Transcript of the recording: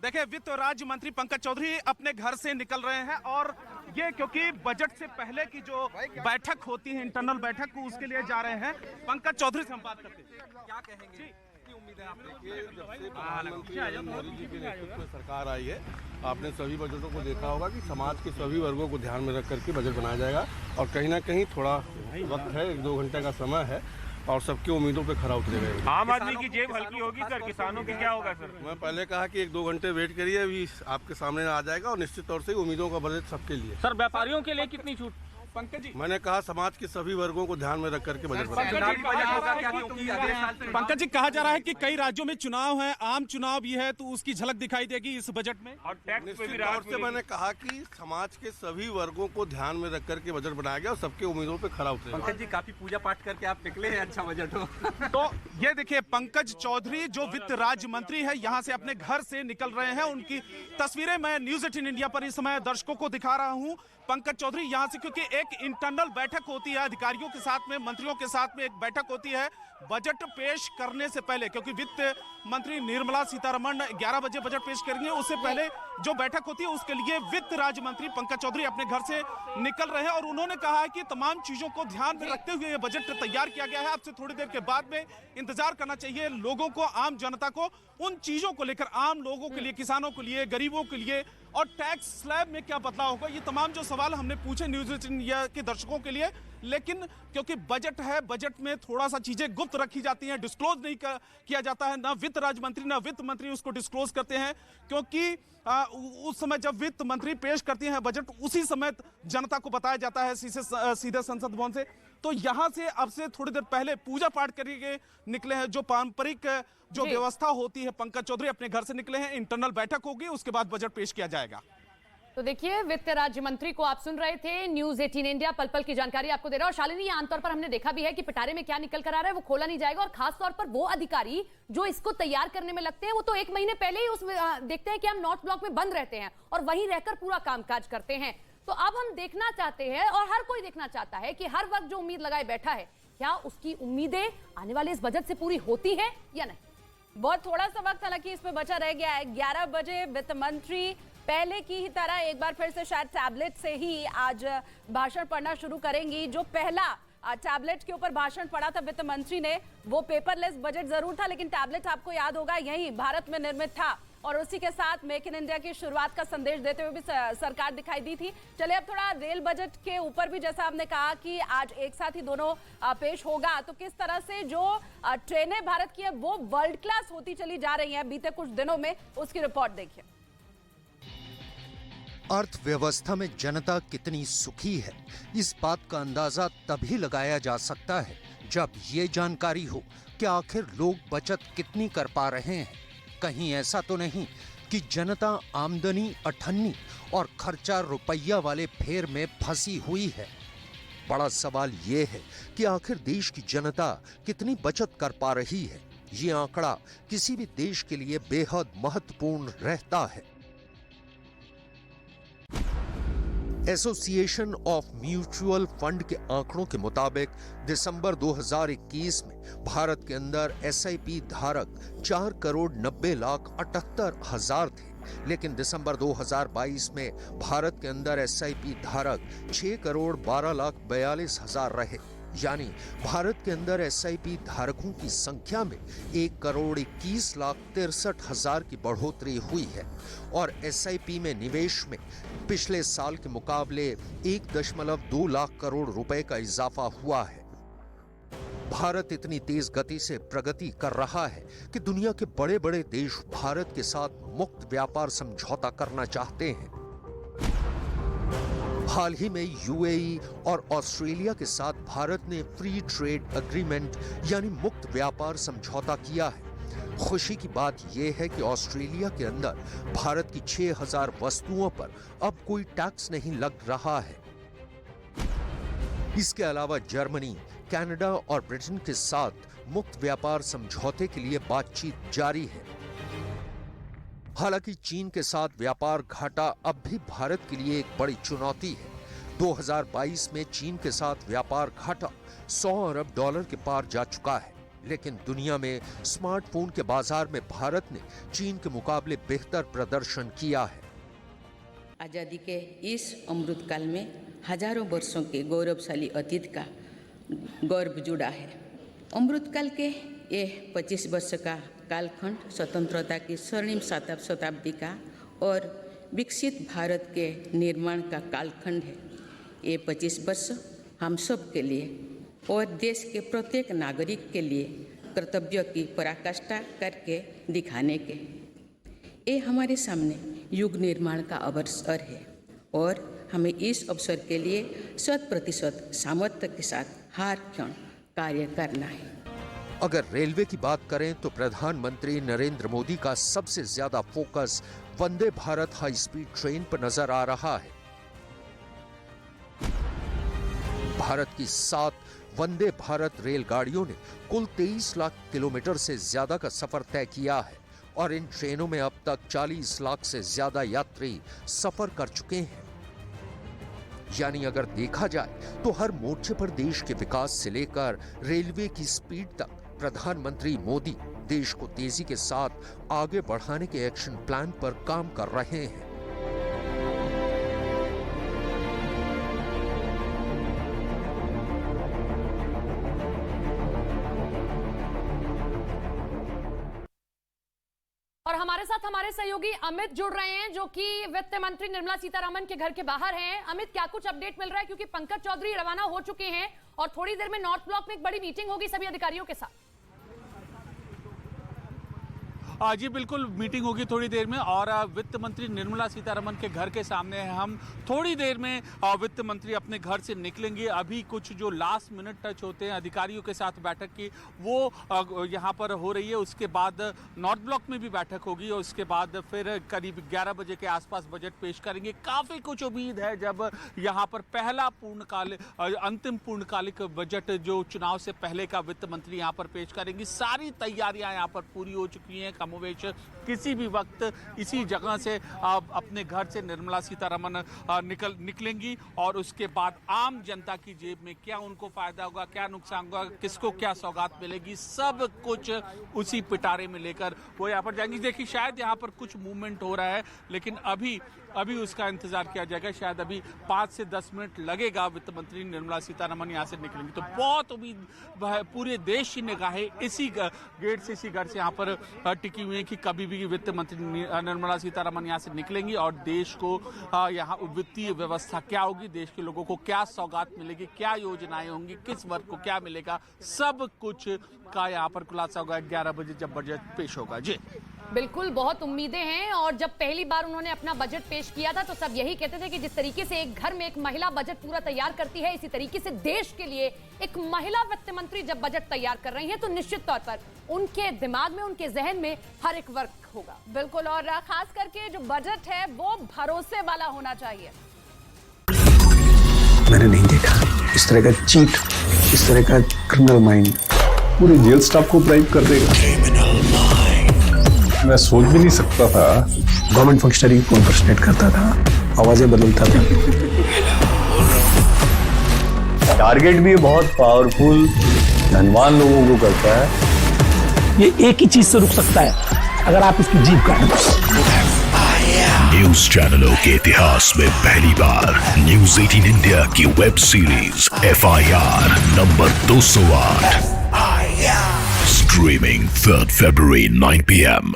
देखिए, वित्त राज्य मंत्री पंकज चौधरी अपने घर से निकल रहे हैं और ये क्योंकि बजट से पहले की जो बैठक होती है, इंटरनल बैठक, उसके लिए जा रहे हैं। पंकज चौधरी से हम बात करते हैं, क्या कहेंगे? मोदी जी के नेतृत्व में सरकार आई है, आपने सभी बजटों को देखा होगा कि समाज के सभी वर्गों को ध्यान में रख करके बजट बनाया जाएगा और कहीं ना कहीं थोड़ा वक्त है, 1-2 घंटे का समय है और सबकी उम्मीदों पे खरा उतरेगा। आम आदमी की जेब हल्की होगी सर, किसानों की क्या होगा सर? मैं पहले कहा कि 1-2 घंटे वेट करिए, अभी आपके सामने आ जाएगा और निश्चित तौर से उम्मीदों का बजट सबके लिए। सर, व्यापारियों के लिए कितनी छूट? पंकज जी, मैंने कहा समाज के सभी वर्गों को ध्यान में रख करके बजट बनाया। पंकज जी, कहा जा रहा है कि कई राज्यों में चुनाव है, आम चुनाव भी है, तो उसकी झलक दिखाई देगी इस बजट में। और टैक्स पे भी निश्चित राहत तौर से मैंने कहा कि समाज के सभी वर्गों को ध्यान में रख करके बजट बनाया गया और सबके उम्मीदों पे खरा उतरेगा। पंकज जी, काफी पूजा पाठ करके आप निकले हैं, अच्छा बजट हो। तो ये देखिए, पंकज चौधरी जो वित्त राज्य मंत्री है, यहाँ से अपने घर से निकल रहे हैं। उनकी तस्वीरें मैं न्यूज 18 इंडिया पर इस समय दर्शकों को दिखा रहा हूँ। पंकज चौधरी यहाँ से, क्योंकि एक इंटरनल बैठक होती है अधिकारियों के साथ में, मंत्रियों के साथ में एक बैठक होती है बजट पेश करने से पहले, क्योंकि वित्त मंत्री निर्मला सीतारमण 11 बजे बजट पेश करेंगे। उससे पहले जो बैठक होती है उसके लिए वित्त राज्य मंत्री पंकज चौधरी अपने घर से निकल रहे हैं और उन्होंने कहा है कि तमाम चीजों को ध्यान में रखते हुए ये बजट तैयार किया गया है। आपसे थोड़ी देर के बाद में इंतजार करना चाहिए लोगों को, आम जनता को, उन चीजों को लेकर, आम लोगों के लिए, किसानों के लिए, गरीबों के लिए, और टैक्स स्लैब में क्या बदलाव होगा। ये तमाम जो सवाल हमने पूछे न्यूज 18 इंडिया के दर्शकों के लिए, लेकिन क्योंकि बजट है, बजट में थोड़ा सा चीजें गुप्त रखी जाती हैं, डिस्क्लोज नहीं किया जाता है। ना वित्त राज्य मंत्री ना वित्त मंत्री उसको डिस्क्लोज करते हैं, क्योंकि उस समय जब वित्त मंत्री पेश करती हैं बजट, उसी समय जनता को बताया जाता है सीधे संसद भवन से। तो यहां से अब से थोड़ी देर पहले पूजा पाठ करके निकले हैं, जो पारंपरिक जो व्यवस्था होती है। पंकज चौधरी अपने घर से निकले हैं, इंटरनल बैठक होगी, उसके बाद बजट पेश किया जाएगा। तो देखिए, वित्त राज्य मंत्री को आप सुन रहे थे, न्यूज 18 इंडिया पल पल की जानकारी आपको दे रहा है। और शालिनी, आमतौर पर हमने देखा भी है कि पिटारे में क्या निकल कर आ रहा है वो खोला नहीं जाएगा, और खासतौर पर वो अधिकारी जो इसको तैयार करने में लगते हैं, वो तो 1 महीने पहले ही उसमें देखते हैं कि हम नॉर्थ ब्लॉक में बंद रहते हैं और वहीं रहकर पूरा कामकाज करते हैं। तो अब हम देखना चाहते हैं, और हर कोई देखना चाहता है कि हर वक्त जो उम्मीद लगाए बैठा है, क्या उसकी उम्मीदें आने वाले इस बजट से पूरी होती है या नहीं। बहुत थोड़ा सा वक्त हालांकि इसमें बचा रह गया है। 11 बजे वित्त मंत्री पहले की ही तरह एक बार फिर से शायद टैबलेट से ही आज भाषण पढ़ना शुरू करेंगी। जो पहला टैबलेट के ऊपर भाषण पढ़ा था वित्त मंत्री ने, वो पेपरलेस बजट जरूर था, लेकिन टैबलेट आपको याद होगा यही भारत में निर्मित था, और उसी के साथ मेक इन इंडिया की शुरुआत का संदेश देते हुए भी सरकार दिखाई दी थी। चलिए, अब थोड़ा रेल बजट के ऊपर भी, जैसा आपने कहा कि आज एक साथ ही दोनों पेश होगा, तो किस तरह से जो ट्रेनें भारत की है वो वर्ल्ड क्लास होती चली जा रही हैं बीते कुछ दिनों में, उसकी रिपोर्ट देखिए। अर्थव्यवस्था में जनता कितनी सुखी है, इस बात का अंदाजा तभी लगाया जा सकता है जब ये जानकारी हो कि आखिर लोग बचत कितनी कर पा रहे हैं। कहीं ऐसा तो नहीं कि जनता आमदनी अठन्नी और खर्चा रुपया वाले फेर में फंसी हुई है। बड़ा सवाल ये है कि आखिर देश की जनता कितनी बचत कर पा रही है। ये आंकड़ा किसी भी देश के लिए बेहद महत्वपूर्ण रहता है। एसोसिएशन ऑफ म्यूचुअल फंड के आंकड़ों के मुताबिक दिसंबर 2021 में भारत के अंदर एसआईपी धारक 4,90,78,000 थे, लेकिन दिसंबर 2022 में भारत के अंदर एसआईपी धारक 6,12,42,000 रहे। यानी भारत के अंदर एसआईपी धारकों की संख्या में 1,21,63,000 की बढ़ोतरी हुई है और एसआईपी में निवेश में पिछले साल के मुकाबले 1.2 लाख करोड़ रुपए का इजाफा हुआ है। भारत इतनी तेज गति से प्रगति कर रहा है कि दुनिया के बड़े बड़े देश भारत के साथ मुक्त व्यापार समझौता करना चाहते हैं। हाल ही में यूएई और ऑस्ट्रेलिया के साथ भारत ने फ्री ट्रेड एग्रीमेंट यानी मुक्त व्यापार समझौता किया है। खुशी की बात यह है कि ऑस्ट्रेलिया के अंदर भारत की 6,000 वस्तुओं पर अब कोई टैक्स नहीं लग रहा है। इसके अलावा जर्मनी, कनाडा और ब्रिटेन के साथ मुक्त व्यापार समझौते के लिए बातचीत जारी है। हालांकि चीन के साथ व्यापार घाटा अब भी भारत के लिए एक बड़ी चुनौती है। 2022 में चीन के साथ व्यापार घाटा $100 अरब के पार जा चुका है। लेकिन दुनिया में स्मार्टफोन के बाजार में भारत ने चीन के मुकाबले बेहतर प्रदर्शन किया है। आज़ादी के इस अमृत काल में हजारों वर्षों के गौरवशाली अतीत का गौरव जुड़ा है। अमृत काल के ये 25 वर्ष का कालखंड स्वतंत्रता की स्वर्णिम शताब्दी का और विकसित भारत के निर्माण का कालखंड है। ये 25 वर्ष हम सब के लिए और देश के प्रत्येक नागरिक के लिए कर्तव्य की पराकाष्ठा करके दिखाने के, ये हमारे सामने युग निर्माण का अवसर है और हमें इस अवसर के लिए 100% सामर्थ्य के साथ हर क्षण कार्य करना है। अगर रेलवे की बात करें तो प्रधानमंत्री नरेंद्र मोदी का सबसे ज्यादा focus Vande Bharat high speed train पर नजर आ रहा है। भारत की 7 वंदे भारत रेलगाड़ियों ने कुल 23 लाख किलोमीटर से ज्यादा का सफर तय किया है और इन ट्रेनों में अब तक 40 लाख से ज्यादा यात्री सफर कर चुके हैं। यानी अगर देखा जाए तो हर मोर्चे पर देश के विकास से लेकर रेलवे की स्पीड तक प्रधानमंत्री मोदी देश को तेजी के साथ आगे बढ़ाने के एक्शन प्लान पर काम कर रहे हैं। और हमारे साथ हमारे सहयोगी अमित जुड़ रहे हैं जो कि वित्त मंत्री निर्मला सीतारमण के घर के बाहर हैं। अमित, क्या कुछ अपडेट मिल रहा है, क्योंकि पंकज चौधरी रवाना हो चुके हैं और थोड़ी देर में नॉर्थ ब्लॉक में एक बड़ी मीटिंग होगी सभी अधिकारियों के साथ। जी बिल्कुल, मीटिंग होगी थोड़ी देर में और वित्त मंत्री निर्मला सीतारमण के घर के सामने है हम। थोड़ी देर में वित्त मंत्री अपने घर से निकलेंगे। अभी कुछ जो लास्ट मिनट टच होते हैं अधिकारियों के साथ बैठक की, वो यहाँ पर हो रही है। उसके बाद नॉर्थ ब्लॉक में भी बैठक होगी और उसके बाद फिर करीब 11 बजे के आसपास बजट पेश करेंगे। काफ़ी कुछ उम्मीद है जब यहाँ पर पहला अंतिम पूर्णकालिक बजट जो चुनाव से पहले का वित्त मंत्री यहाँ पर पेश करेंगी। सारी तैयारियां यहाँ पर पूरी हो चुकी हैं। कमोवेश किसी भी वक्त इसी जगह से अपने घर से निर्मला सीतारमण निकलेंगी और उसके बाद आम जनता की जेब में क्या उनको फायदा होगा, क्या नुकसान होगा, किसको क्या सौगात मिलेगी, सब कुछ उसी पिटारे में लेकर वो यहाँ पर जाएंगी। देखिए, शायद यहाँ पर कुछ मूवमेंट हो रहा है, लेकिन अभी उसका इंतजार किया जाएगा। शायद अभी 5 से 10 मिनट लगेगा वित्त मंत्री निर्मला सीतारमण यहाँ से निकलेंगी। तो बहुत उम्मीद पूरे देश की निगाहें इसी गेट से, इसी घर से यहाँ पर टिकी हुई है कि कभी भी वित्त मंत्री निर्मला सीतारमण यहाँ से निकलेंगी और देश को यहाँ वित्तीय व्यवस्था क्या होगी, देश के लोगों को क्या सौगात मिलेगी, क्या योजनाएं होंगी, किस वर्ग को क्या मिलेगा, सब कुछ का यहाँ पर खुलासा होगा 11 बजे जब बजट पेश होगा। जी बिल्कुल, बहुत उम्मीदें हैं। और जब पहली बार उन्होंने अपना बजट पेश किया था तो सब यही कहते थे कि जिस तरीके से एक घर में एक महिला बजट पूरा तैयार करती है, इसी तरीके से देश के लिए एक महिला वित्त मंत्री जब बजट तैयार कर रही हैं तो निश्चित तौर पर उनके दिमाग में, उनके जहन में हर एक वर्ग होगा। बिल्कुल, और खास करके जो बजट है वो भरोसे वाला होना चाहिए। मैंने नहीं देखा इस तरह का चीट, इस तरह का क्रिमिनल माइंड पूरे जेल स्टाफ को ब्राइब कर देगा। मैं सोच भी नहीं सकता था गवर्नमेंट फंक्शनरी को इम्पर्सनेट करता था, आवाजें बदलता था। टारगेट भी बहुत पावरफुल धनवान लोगों को करता है। ये एक ही चीज से रुक सकता है, अगर आप इसकी जीभ काटें। न्यूज चैनलों के इतिहास में पहली बार न्यूज 18 इंडिया की web series FIR number 208 streaming 3rd February 9 PM